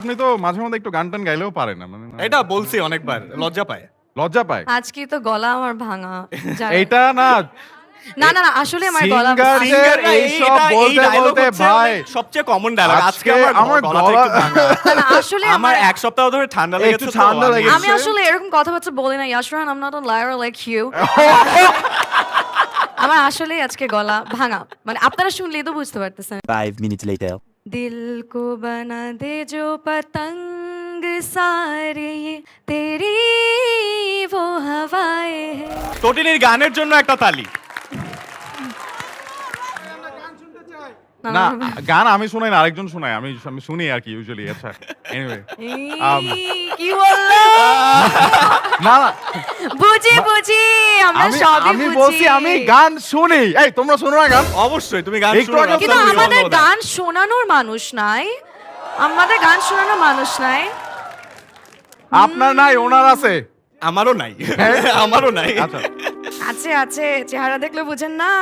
আপনি তো মাঝে মধ্যে একটু গান টান গাইলেও পারেন না মানে এটা বলছি অনেকবার, লজ্জা পায়। লজ্জা পায় আজকে তো গলা আমার ভাঙা। এইটা না না আসলে আমার গলা Singer যে সিঙ্গাররা এইসব বলতে বলতে ভাই সবচেয়ে কমন ডায়লগ। আজকে আজকে আমার আমার গলাটা একটু ভাঙা। না, আসলে আমার এক সপ্তাহ ধরে ঠান্ডা লেগেছে একটু তো, ঠান্ডা আমি- লেগেছে। আমি আসলে এরকম কথাবার্তা বলি না ইয়াশরান, I'm not a liar like you. আমার আসলে আজকে গলা ভাঙা, মানে আপনারা শুনলেই তো বুঝতে পারতেছেন। 5 minutes later. दिल को बना दे जो पतंग सारे ये तेरी वो हवाएं हैं। তটিনীর গানের জন্য একটা তালি। না গান আমি শুনাই না, আরেকজন শোনায়, আমি শুনি আর কি ইউজুয়ালি। আচ্ছা এনিওয়ে কি বললো? না না বুঝি আমরা সবই আমি বুঝি। বলছি আমি গান শুনি। এই তোমরা শোনো না গান? অবশ্যই তুমি গান একটু শুনো আগে না, কিন্তু তুমি আমাদের বলো না। গান শোনানোর মানুষ নাই, আমাদের গান শোনানোর মানুষ নাই। আপনার নাই, ওনার আছে। আমারও নাই, হ্যাঁ? আমারও নাই। আচ্ছা আছে চেহারা দেখলে বুঝেন না।